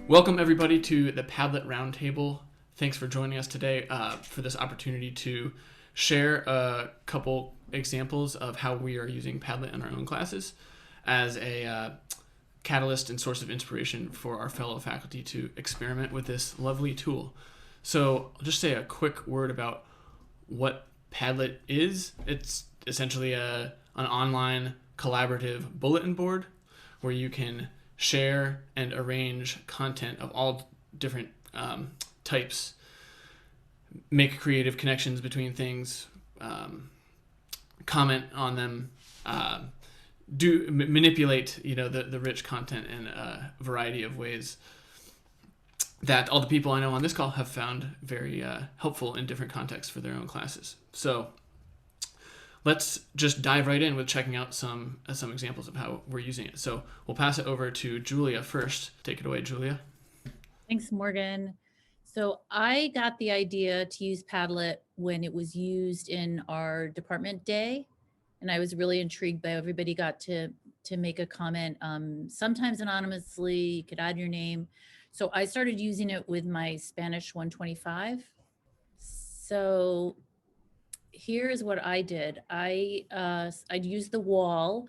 Welcome everybody to the Padlet roundtable. Thanks for joining us today for this opportunity to share a couple examples of how we are using Padlet in our own classes as a catalyst and source of inspiration for our fellow faculty to experiment with this lovely tool. So I'll just say a quick word about what Padlet is. It's essentially an online collaborative bulletin board where you can share and arrange content of all different types, make creative connections between things, comment on them, manipulate the rich content in a variety of ways that all the people I know on this call have found very helpful in different contexts for their own classes. So let's just dive right in with checking out some examples of how we're using it. So we'll pass it over to Julia first. Take it away, Julia. Thanks, Morgan. So I got the idea to use Padlet when it was used in our department day, and I was really intrigued by everybody got to make a comment, sometimes anonymously. You could add your name. So I started using it with my Spanish 125. So here's what I did. I'd used the wall,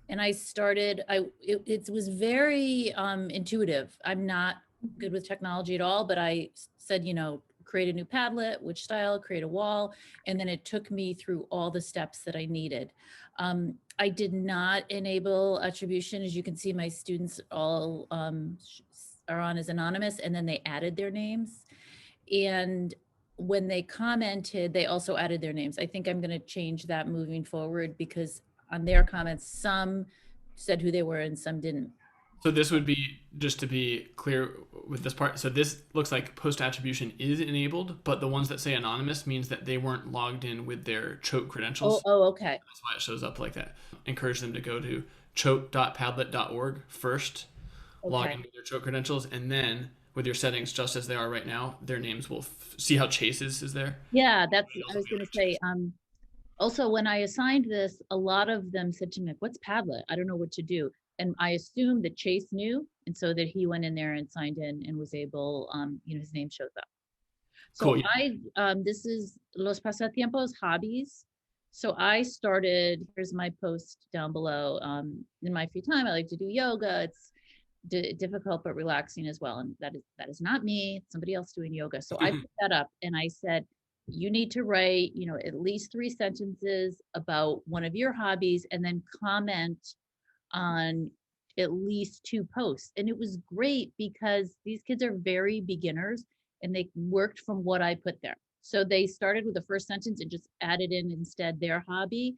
and I started. It was very intuitive. I'm not good with technology at all, but I said, create a new Padlet, which style, create a wall, and then it took me through all the steps that I needed. I did not enable attribution. As you can see, my students all are on as anonymous, and then they added their names. And when they commented, they also added their names. I think I'm going to change that moving forward because on their comments, some said who they were and some didn't. So this would be, just to be clear with this part, so this looks like post attribution is enabled, but the ones that say anonymous means that they weren't logged in with their choate credentials. Okay. That's why it shows up like that. Encourage them to go to choate.padlet.org first, log Okay. in with their choate credentials, and then with your settings just as they are right now, their names will see how Chase's is there. Yeah, You'll I also was be going able to to say, Chase. also when I assigned this, a lot of them said to me, like, what's Padlet? I don't know what to do. And I assumed that Chase knew. And so that he went in there and signed in and was able, his name shows up. Cool. So Yeah. this is Los Pasatiempos Hobbies. So I started, here's my post down below. In my free time, I like to do yoga. It's difficult but relaxing as well. And that is not me, it's somebody else doing yoga. So I put that up and I said, you need to write, at least 3 sentences about one of your hobbies and then comment on at least 2 posts. And it was great because these kids are very beginners and they worked from what I put there. So they started with the first sentence and just added in instead their hobby.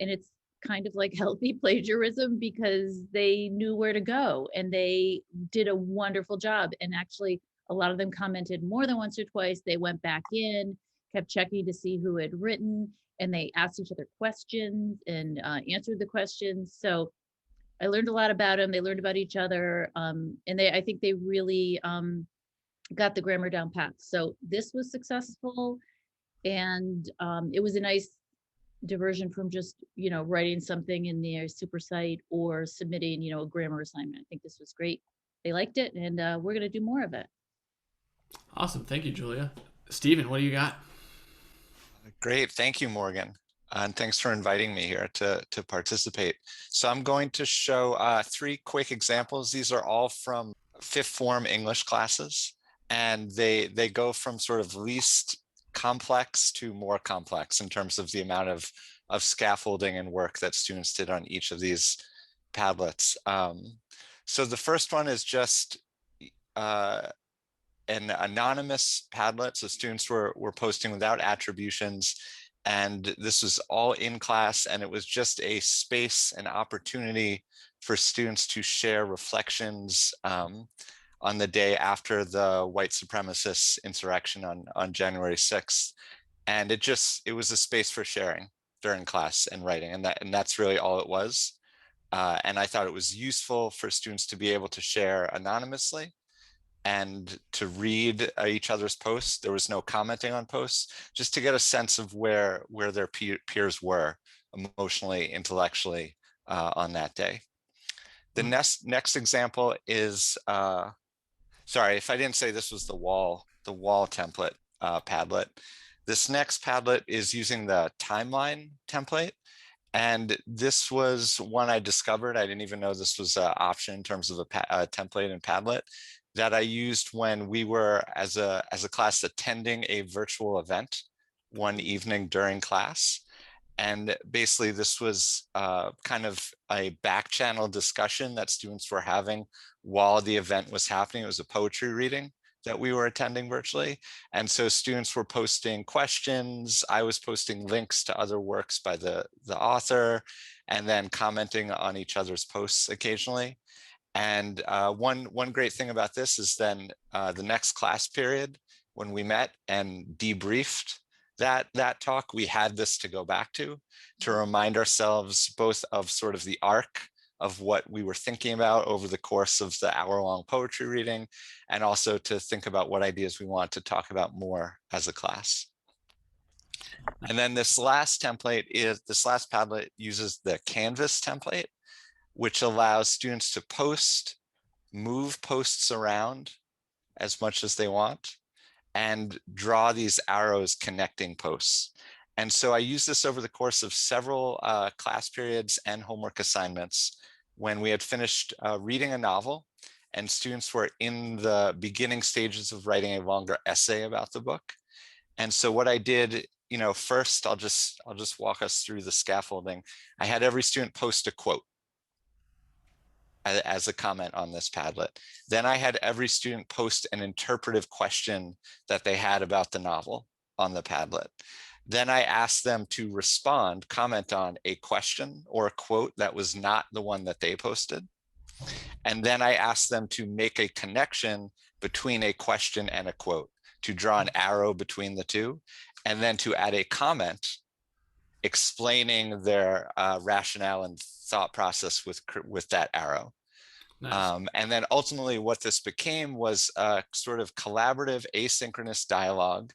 And it's kind of like healthy plagiarism because they knew where to go and they did a wonderful job. And actually, a lot of them commented more than once or twice. They went back in, kept checking to see who had written, and they asked each other questions and answered the questions. So I learned a lot about them. They learned about each other, and I think they really got the grammar down pat. So this was successful, and it was a nice diversion from just writing something in their super site or submitting a grammar assignment. I think this was great. They liked it, and we're going to do more of it. Awesome. Thank you, Julia. Steven, what do you got? Great. Thank you, Morgan. And thanks for inviting me here to participate. So I'm going to show 3 quick examples. These are all from fifth form English classes, and they go from sort of least complex to more complex in terms of the amount of scaffolding and work that students did on each of these Padlets. So the first one is just an anonymous Padlet. So students were posting without attributions. And this was all in class. And it was just a space and opportunity for students to share reflections on the day after the white supremacist insurrection on January 6th. And it was a space for sharing during class and writing. And that's really all it was. And I thought it was useful for students to be able to share anonymously and to read each other's posts. There was no commenting on posts, just to get a sense of where their peers were emotionally, intellectually on that day. The next example is Sorry, if I didn't say this was the wall template Padlet. This next Padlet is using the timeline template. And this was one I discovered. I didn't even know this was an option in terms of a template in Padlet that I used when we were as a class attending a virtual event one evening during class. And basically this was kind of a back channel discussion that students were having while the event was happening. It was a poetry reading that we were attending virtually. And so students were posting questions. I was posting links to other works by the author, and then commenting on each other's posts occasionally. And one great thing about this is then the next class period, when we met and debriefed that talk, we had this to go back to remind ourselves both of sort of the arc of what we were thinking about over the course of the hour-long poetry reading, and also to think about what ideas we want to talk about more as a class. And then this last Padlet uses the Canvas template, which allows students to move posts around as much as they want, and draw these arrows connecting posts. And so I used this over the course of several class periods and homework assignments when we had finished reading a novel and students were in the beginning stages of writing a longer essay about the book. And so what I did, first I'll just walk us through the scaffolding. I had every student post a quote as a comment on this Padlet. Then I had every student post an interpretive question that they had about the novel on the Padlet. Then I asked them to comment on a question or a quote that was not the one that they posted. And then I asked them to make a connection between a question and a quote, to draw an arrow between the two, and then to add a comment explaining their rationale and thought process with that arrow. Nice. And then ultimately what this became was a sort of collaborative asynchronous dialogue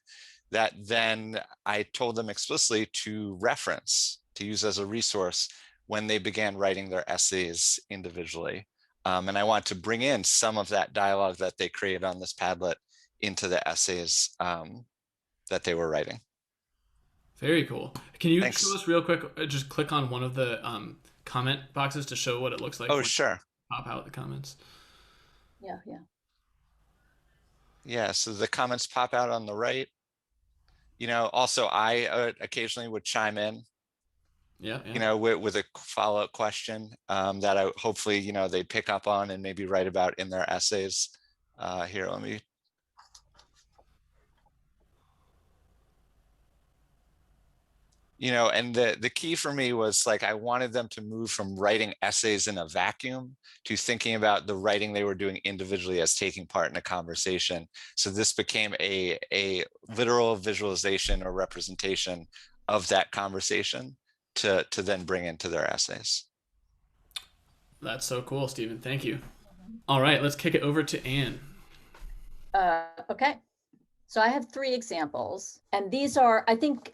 that then I told them explicitly to reference, to use as a resource when they began writing their essays individually. And I want to bring in some of that dialogue that they created on this Padlet into the essays that they were writing. Very cool. Can you Thanks. show us real quick? Just click on one of the comment boxes to show what it looks like. Oh, when sure. you pop out the comments. Yeah. Yeah, so the comments pop out on the right. Also I occasionally would chime in, Yeah. with a follow-up question that I hopefully, they'd pick up on and maybe write about in their essays. Here, let me. And the key for me was like, I wanted them to move from writing essays in a vacuum to thinking about the writing they were doing individually as taking part in a conversation. So this became a literal visualization or representation of that conversation to then bring into their essays. That's so cool, Stephen. Thank you. All right, let's kick it over to Anne. Okay. So I have 3 examples, and these are, I think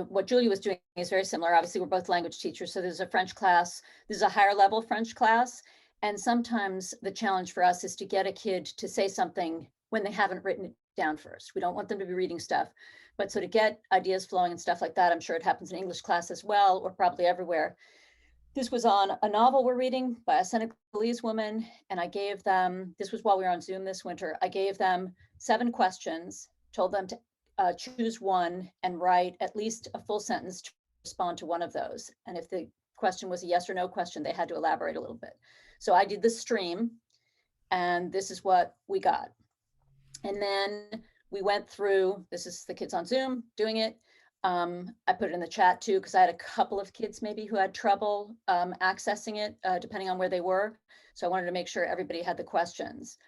what Julie was doing is very similar. Obviously, we're both language teachers. So there's a French class, this is a higher level French class. And sometimes the challenge for us is to get a kid to say something when they haven't written it down first. We don't want them to be reading stuff, but so to get ideas flowing and stuff like that, I'm sure it happens in English class as well, or probably everywhere. This was on a novel we're reading by a Senegalese woman, and I gave them, this was while we were on Zoom this winter, I gave them 7 questions, told them to choose one and write at least a full sentence to respond to one of those. And if the question was a yes or no question, they had to elaborate a little bit. So I did the stream, and this is what we got. And then we went through, this is the kids on Zoom doing it. I put it in the chat too, because I had a couple of kids maybe who had trouble accessing it, depending on where they were. So I wanted to make sure everybody had the questions.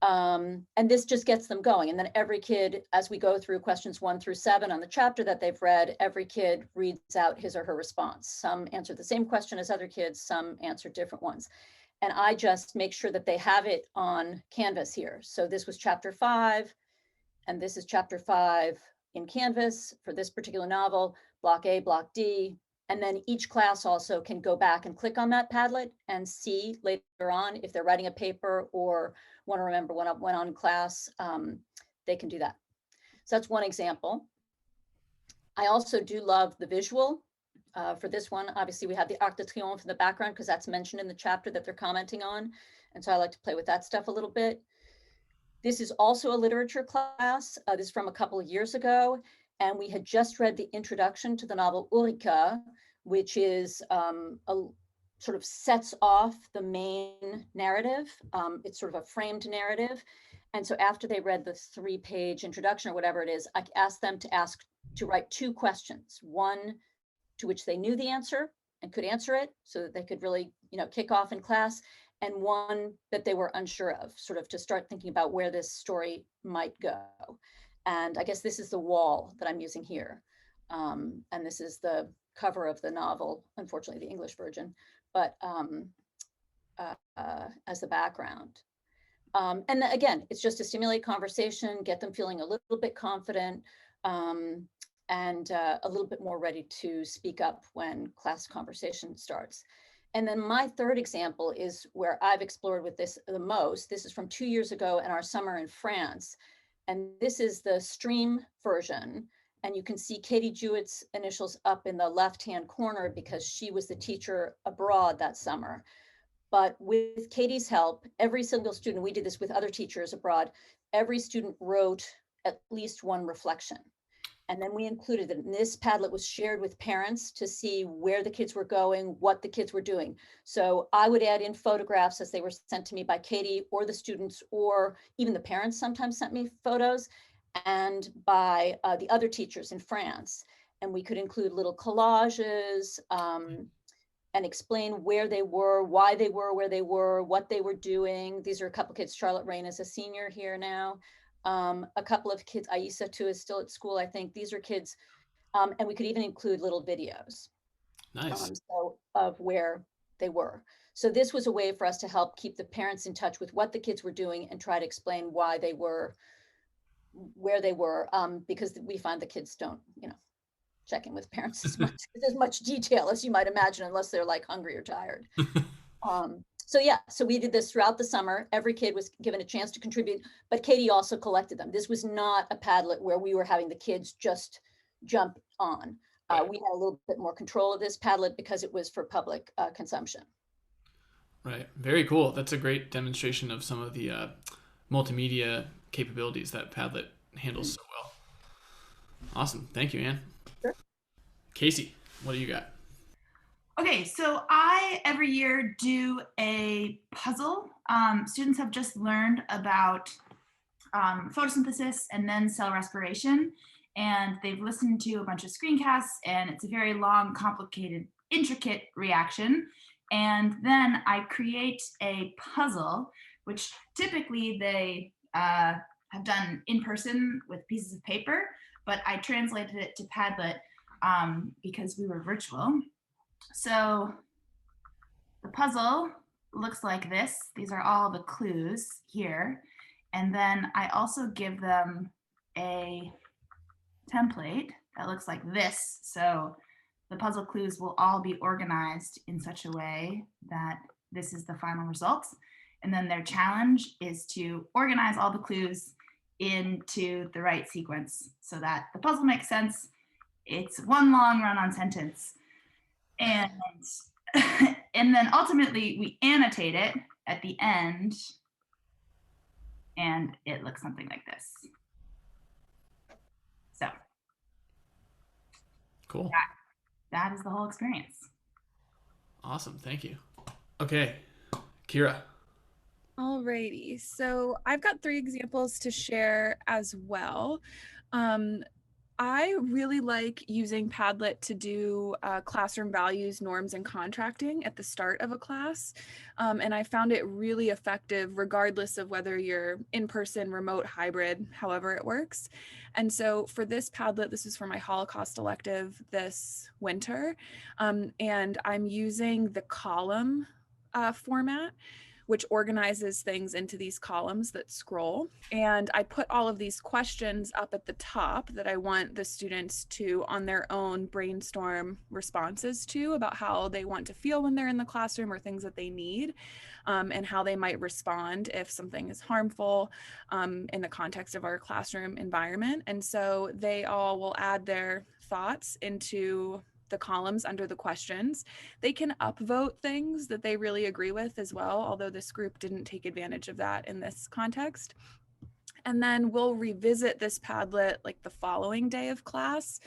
And this just gets them going. And then every kid, as we go through questions 1 through 7 on the chapter that they've read, every kid reads out his or her response. Some answer the same question as other kids, some answer different ones. And I just make sure that they have it on Canvas here. So this was chapter 5, and this is chapter 5 in Canvas for this particular novel, block A, block D, And then each class also can go back and click on that Padlet and see later on if they're writing a paper or want to remember what went on in class, they can do that. So that's one example. I also do love the visual. For this one, obviously we have the Arc de Triomphe in the background because that's mentioned in the chapter that they're commenting on. And so I like to play with that stuff a little bit. This is also a literature class. This is from a couple of years ago. And we had just read the introduction to the novel Ulrika, which is sort of sets off the main narrative. It's sort of a framed narrative. And so after they read the 3-page introduction or whatever it is, I asked them to write 2 questions, one to which they knew the answer and could answer it so that they could really, kick off in class, and one that they were unsure of, sort of to start thinking about where this story might go. And I guess this is the wall that I'm using here. And this is the cover of the novel, unfortunately, the English version, but as the background. And again, it's just to stimulate conversation, get them feeling a little bit confident, and a little bit more ready to speak up when class conversation starts. And then my third example is where I've explored with this the most. This is from 2 years ago in our summer in France. And this is the stream version. And you can see Katie Jewett's initials up in the left-hand corner because she was the teacher abroad that summer. But with Katie's help, every single student, we did this with other teachers abroad, every student wrote at least one reflection. And then we included it. And this Padlet was shared with parents to see where the kids were going, what the kids were doing. So I would add in photographs as they were sent to me by Katie or the students, or even the parents sometimes sent me photos, and by the other teachers in France. And we could include little collages and explain where they were, why they were where they were, what they were doing. These are a couple kids. Charlotte Rain is a senior here now. A couple of kids, Aisa too is still at school, I think. These are kids, and we could even include little videos. Nice. So of where they were. So this was a way for us to help keep the parents in touch with what the kids were doing and try to explain why they were where they were, because we find the kids don't, check in with parents as much detail as you might imagine, unless they're like hungry or tired. So yeah, so we did this throughout the summer. Every kid was given a chance to contribute, but Katie also collected them. This was not a Padlet where we were having the kids just jump on. Right. We had a little bit more control of this Padlet because it was for public consumption. Right. Very cool. That's a great demonstration of some of the multimedia capabilities that Padlet handles so well. Awesome. Thank you, Anne. Sure. Casey, what do you got? Okay, so I every year do a puzzle. Students have just learned about photosynthesis and then cell respiration, and they've listened to a bunch of screencasts, and it's a very long, complicated, intricate reaction. And then I create a puzzle, which typically they have done in person with pieces of paper, but I translated it to Padlet because we were virtual. So the puzzle looks like this. These are all the clues here. And then I also give them a template that looks like this. So the puzzle clues will all be organized in such a way that this is the final result. And then their challenge is to organize all the clues into the right sequence so that the puzzle makes sense. It's one long run-on sentence. And then ultimately we annotate it at the end, and it looks something like this. So Cool. that is the whole experience. Awesome. Thank you. Okay, Kira. Alrighty, so I've got 3 examples to share as well. I really like using Padlet to do classroom values, norms, and contracting at the start of a class. And I found it really effective regardless of whether you're in person, remote, hybrid, however it works. And so for this Padlet, this is for my Holocaust elective this winter. And I'm using the column format, which organizes things into these columns that scroll. And I put all of these questions up at the top that I want the students to, on their own, brainstorm responses to about how they want to feel when they're in the classroom or things that they need, and how they might respond if something is harmful in the context of our classroom environment. And so they all will add their thoughts into the columns under the questions. They can upvote things that they really agree with as well, although this group didn't take advantage of that in this context. And then we'll revisit this Padlet like the following day of class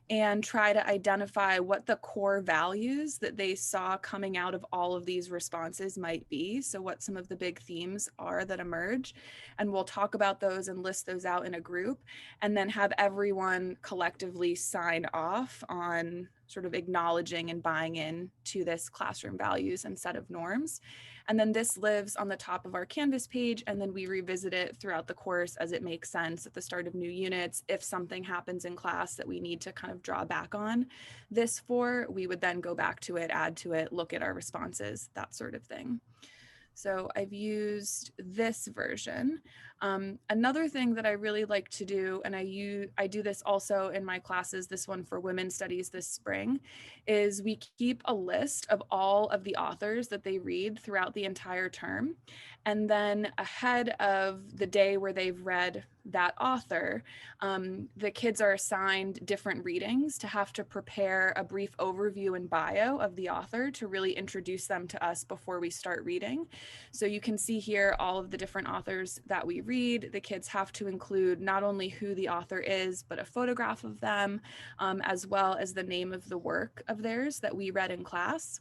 and try to identify what the core values that they saw coming out of all of these responses might be. So what some of the big themes are that emerge. And we'll talk about those and list those out in a group, and then have everyone collectively sign off on sort of acknowledging and buying in to this classroom values and set of norms. And then this lives on the top of our Canvas page, and then we revisit it throughout the course as it makes sense at the start of new units. If something happens in class that we need to kind of draw back on this for, we would then go back to it, add to it, look at our responses, that sort of thing. So I've used this version. Another thing that I really like to do, and I do this also in my classes, this one for women's studies this spring, is we keep a list of all of the authors that they read throughout the entire term. And then ahead of the day where they've read that author, the kids are assigned different readings to have to prepare a brief overview and bio of the author to really introduce them to us before we start reading. So you can see here all of the different authors that we read. The kids have to include not only who the author is, but a photograph of them, as well as the name of the work of theirs that we read in class.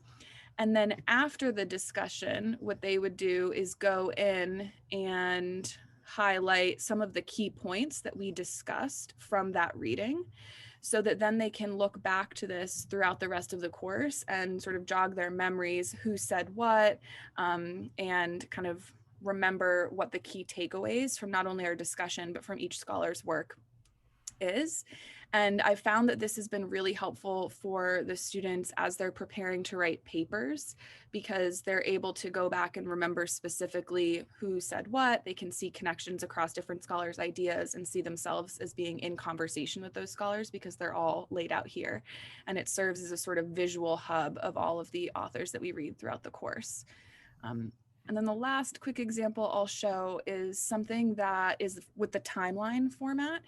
And then after the discussion, what they would do is go in and highlight some of the key points that we discussed from that reading, so that then they can look back to this throughout the rest of the course and sort of jog their memories, who said what, and kind of remember what the key takeaways from not only our discussion, but from each scholar's work is. And I found that this has been really helpful for the students as they're preparing to write papers, because they're able to go back and remember specifically who said what. They can see connections across different scholars' ideas and see themselves as being in conversation with those scholars because they're all laid out here. And it serves as a sort of visual hub of all of the authors that we read throughout the course. And then the last quick example I'll show is something that is with the timeline format.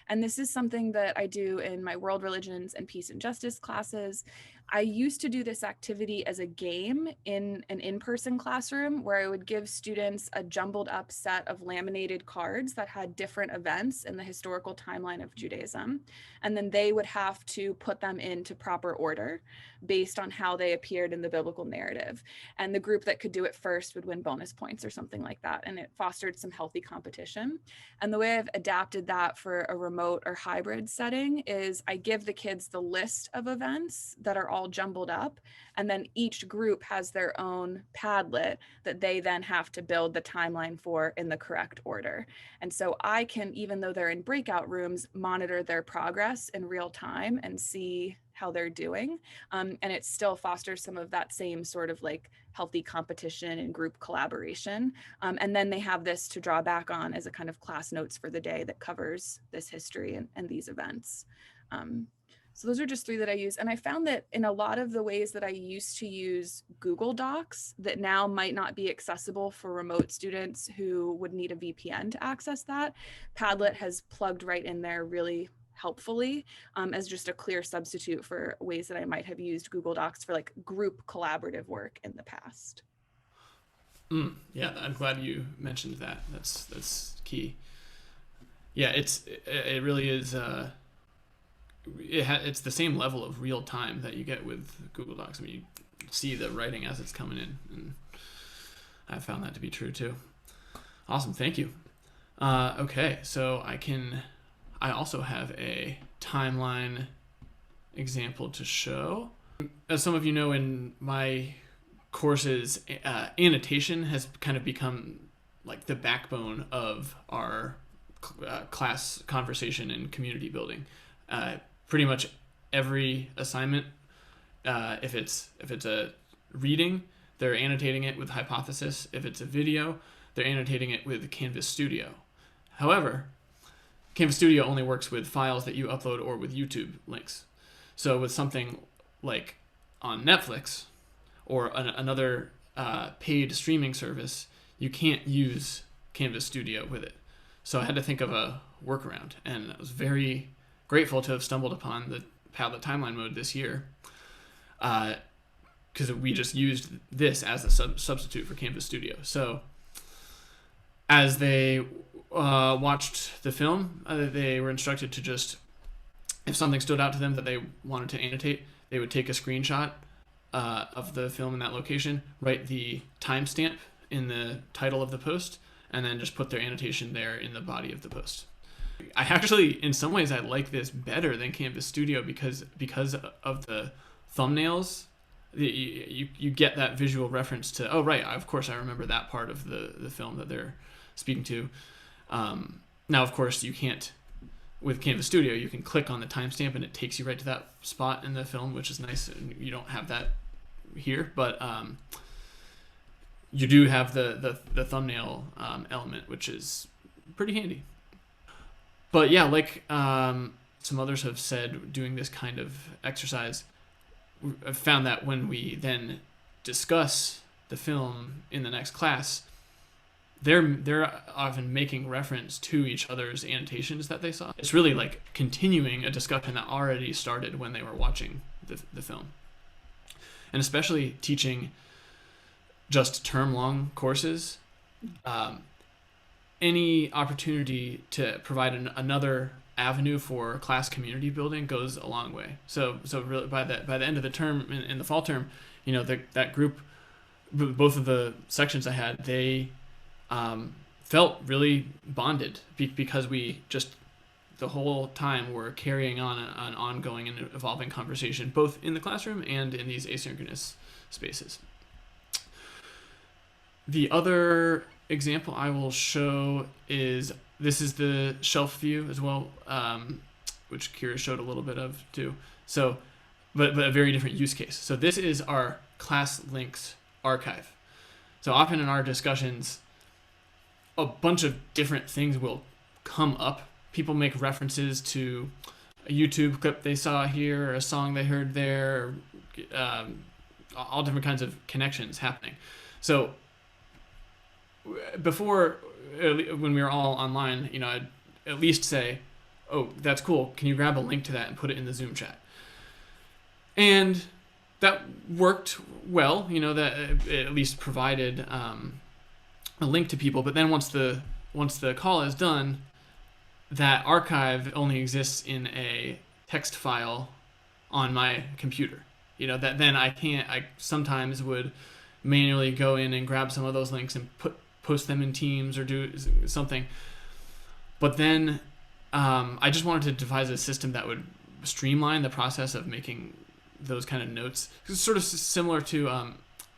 And this is something that I do in my world religions and peace and justice classes. I used to do this activity as a game in an in-person classroom where I would give students a jumbled up set of laminated cards that had different events in the historical timeline of Judaism. And then they would have to put them into proper order based on how they appeared in the biblical narrative. And the group that could do it first would win bonus points or something like that. And it fostered some healthy competition. And the way I've adapted that for a remote or hybrid setting is I give the kids the list of events that are all jumbled up, and then each group has their own Padlet that they then have to build the timeline for in the correct order. And so I can, even though they're in breakout rooms, monitor their progress in real time and see how they're doing. And it still fosters some of that same sort of like healthy competition and group collaboration. And then they have this to draw back on as a kind of class notes for the day that covers this history and these events. So those are just three that I use. And I found that in a lot of the ways that I used to use Google Docs that now might not be accessible for remote students who would need a VPN to access that, Padlet has plugged right in there really helpfully, as just a clear substitute for ways that I might have used Google Docs for like group collaborative work in the past. Yeah, I'm glad you mentioned that. That's key. Yeah, it really is. It's the same level of real time that you get with Google Docs. I mean, you see the writing as it's coming in, and I found that to be true too. Awesome, thank you. Okay, so I also have a timeline example to show. As some of you know, in my courses, annotation has kind of become like the backbone of our class conversation and community building. Pretty much every assignment, if it's a reading, they're annotating it with Hypothesis. If it's a video, they're annotating it with Canvas Studio. However, Canvas Studio only works with files that you upload or with YouTube links. So with something like on Netflix or another paid streaming service, you can't use Canvas Studio with it. So I had to think of a workaround, and I was very grateful to have stumbled upon the Padlet timeline mode this year, because we just used this as a substitute for Canvas Studio. So as they watched the film, they were instructed to just, if something stood out to them that they wanted to annotate, they would take a screenshot of the film in that location, write the timestamp in the title of the post, and then just put their annotation there in the body of the post. I actually, in some ways, I like this better than Canvas Studio because of the thumbnails. You get that visual reference to, oh right, of course I remember that part of the film that they're speaking to. Now, of course, you can't, with Canvas Studio, you can click on the timestamp and it takes you right to that spot in the film, which is nice. And you don't have that here, but you do have the thumbnail element, which is pretty handy. But yeah, like some others have said, doing this kind of exercise, I've found that when we then discuss the film in the next class, they're often making reference to each other's annotations that they saw. It's really like continuing a discussion that already started when they were watching the film. And especially teaching just term-long courses, any opportunity to provide another avenue for class community building goes a long way. So really by the end of the term, in the fall term, you know, that group, both of the sections I had, they felt really bonded because we just the whole time were carrying on an ongoing and evolving conversation, both in the classroom and in these asynchronous spaces. The other example I will show is, this is the shelf view as well, which Kira showed a little bit of too. So, but a very different use case. So this is our class links archive. So often in our discussions, a bunch of different things will come up. People make references to a YouTube clip they saw here, or a song they heard there, all different kinds of connections happening. So before, when we were all online, you know, I'd at least say, oh, that's cool, can you grab a link to that and put it in the Zoom chat? And that worked well, you know, that it at least provided a link to people. But then once the call is done, that archive only exists in a text file on my computer. You know, that then I sometimes would manually go in and grab some of those links and post them in Teams or do something. But then I just wanted to devise a system that would streamline the process of making those kind of notes. It's sort of similar to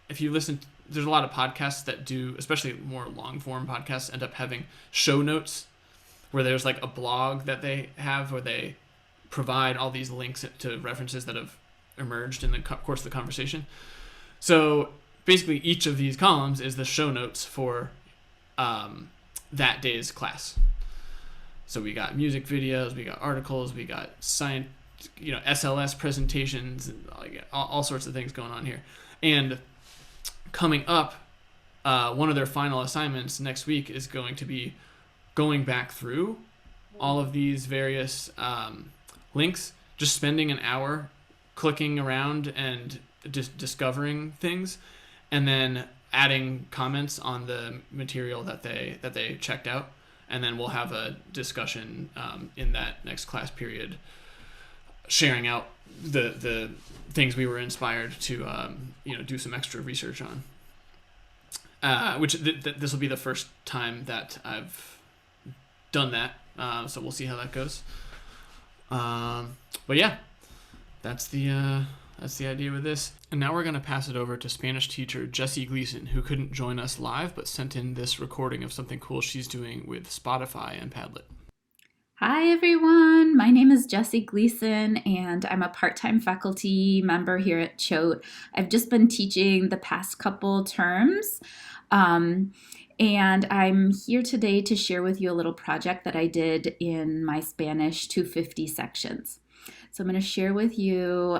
if you listen, there's a lot of podcasts that do, especially more long form podcasts, end up having show notes where there's like a blog that they have where they provide all these links to references that have emerged in the course of the conversation. So basically each of these columns is the show notes for that day's class. So we got music videos, we got articles, we got science, you know, SLS presentations, like all sorts of things going on here. And coming up, one of their final assignments next week is going to be going back through all of these various links, just spending an hour clicking around and just discovering things, and then adding comments on the material that they checked out. And then we'll have a discussion in that next class period, sharing out the things we were inspired to you know, do some extra research on. Which this will be the first time that I've done that, so we'll see how that goes. But yeah, that's the idea with this. And now we're going to pass it over to Spanish teacher Jessie Gleason, who couldn't join us live but sent in this recording of something cool she's doing with Spotify and Padlet. Hi everyone, my name is Jessie Gleason and I'm a part-time faculty member here at Choate. I've just been teaching the past couple terms and I'm here today to share with you a little project that I did in my Spanish 250 sections. So I'm going to share with you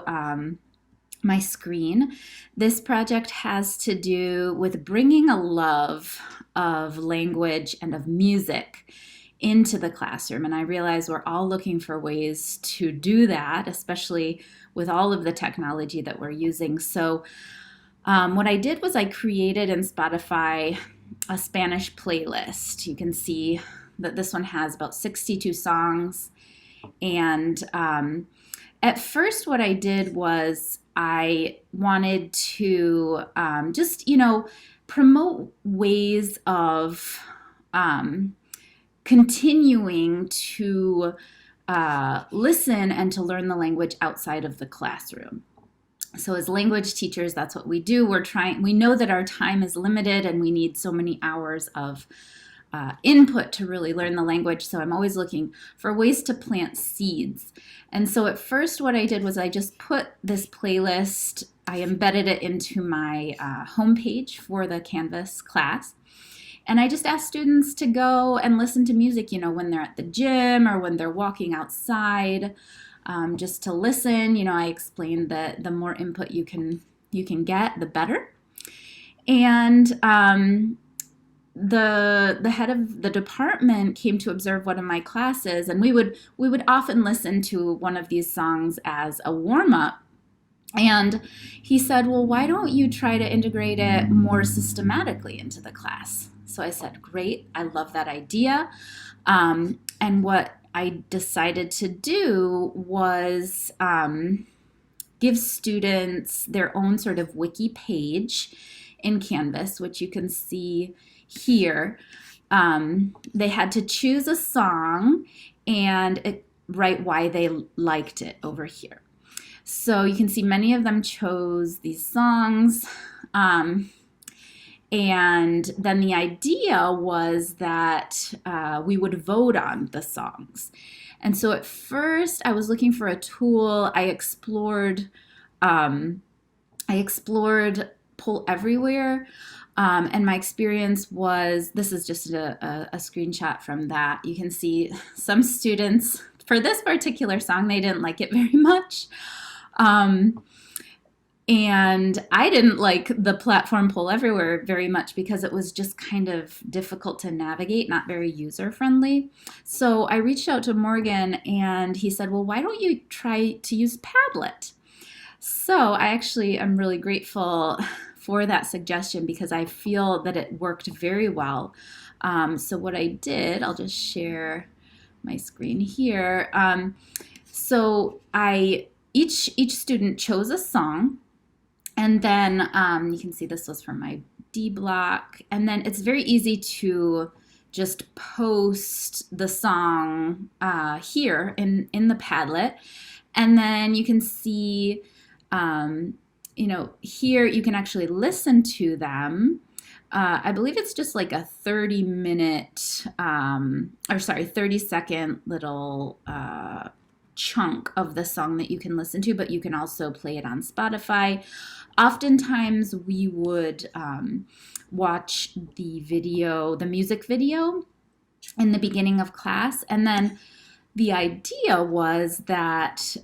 my screen. This project has to do with bringing a love of language and of music into the classroom. And I realize we're all looking for ways to do that, especially with all of the technology that we're using. So what I did was I created in Spotify a Spanish playlist. You can see that this one has about 62 songs. And at first what I did was I wanted to just, promote ways of continuing to listen and to learn the language outside of the classroom. So as language teachers, that's what we do. We know that our time is limited and we need so many hours of input to really learn the language. So I'm always looking for ways to plant seeds. And so at first what I did was I just put this playlist, I embedded it into my homepage for the Canvas class. And I just asked students to go and listen to music, when they're at the gym or when they're walking outside, just to listen. I explained that the more input you can get, the better. And the head of the department came to observe one of my classes, and we would often listen to one of these songs as a warm-up. And he said, well, why don't you try to integrate it more systematically into the class? So I said, great, I love that idea. And what I decided to do was give students their own sort of wiki page in Canvas, which you can see here. They had to choose a song and write why they liked it over here. So you can see many of them chose these songs. And then the idea was that we would vote on the songs. And so at first I was looking for a tool. I explored Poll Everywhere. And my experience was, this is just a screenshot from that. You can see some students, for this particular song, they didn't like it very much. And I didn't like the platform Poll Everywhere very much because it was just kind of difficult to navigate, not very user-friendly. So I reached out to Morgan and he said, well, why don't you try to use Padlet? So I actually am really grateful for that suggestion because I feel that it worked very well. So what I did, I'll just share my screen here. So each student chose a song. And then you can see this was from my D block. And then it's very easy to just post the song here in the Padlet. And then you can see, here you can actually listen to them. I believe it's just like a 30-second little chunk of the song that you can listen to, but you can also play it on Spotify. Oftentimes we would watch the music video in the beginning of class, and then the idea was that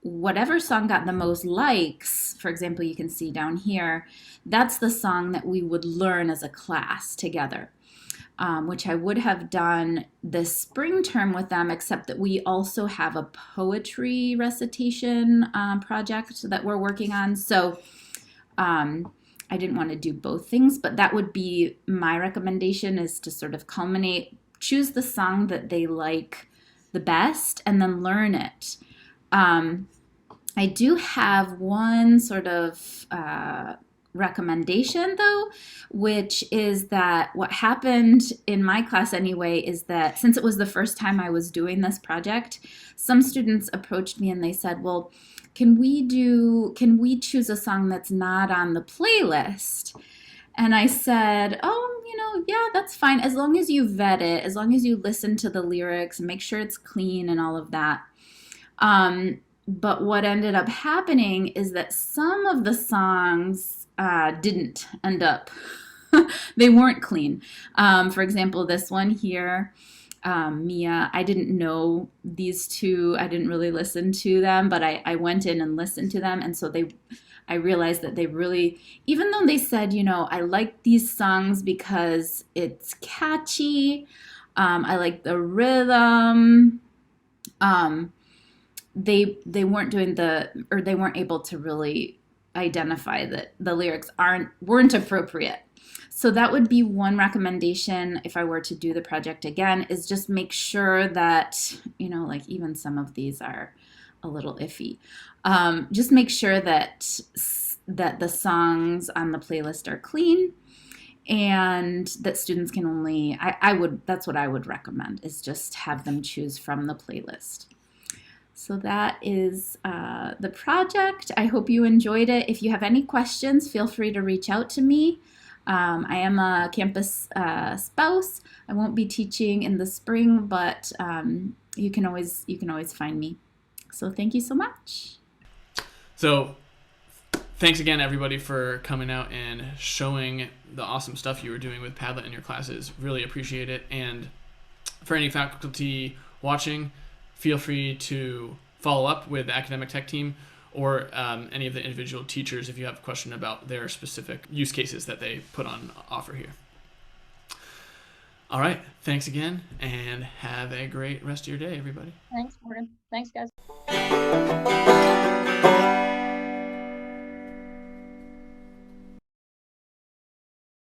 whatever song got the most likes, for example, you can see down here, that's the song that we would learn as a class together. Which I would have done this spring term with them, except that we also have a poetry recitation project that we're working on. So I didn't want to do both things, but that would be my recommendation, is to sort of choose the song that they like the best and then learn it. I do have one sort of recommendation though, which is that what happened in my class anyway is that since it was the first time I was doing this project, some students approached me and they said, well, can we choose a song that's not on the playlist? And I said, oh, yeah, that's fine. As long as you vet it, as long as you listen to the lyrics and make sure it's clean and all of that. But what ended up happening is that some of the songs didn't end up, they weren't clean. For example, this one here, Mia, I didn't know these two. I didn't really listen to them, but I went in and listened to them. And so I realized that they really, even though they said, I like these songs because it's catchy, I like the rhythm, they weren't doing they weren't able to really identify that the lyrics weren't appropriate. So that would be one recommendation if I were to do the project again, is just make sure that, like even some of these are a little iffy. Just make sure that the songs on the playlist are clean, and that students can only, that's what I would recommend, is just have them choose from the playlist. So that is the project. I hope you enjoyed it. If you have any questions, feel free to reach out to me. I am a campus spouse. I won't be teaching in the spring, but you can always find me. So thank you so much. So thanks again, everybody, for coming out and showing the awesome stuff you were doing with Padlet in your classes. Really appreciate it. And for any faculty watching, feel free to follow up with the academic tech team or any of the individual teachers if you have a question about their specific use cases that they put on offer here. All right. Thanks again, and have a great rest of your day, everybody. Thanks, Morgan. Thanks, guys.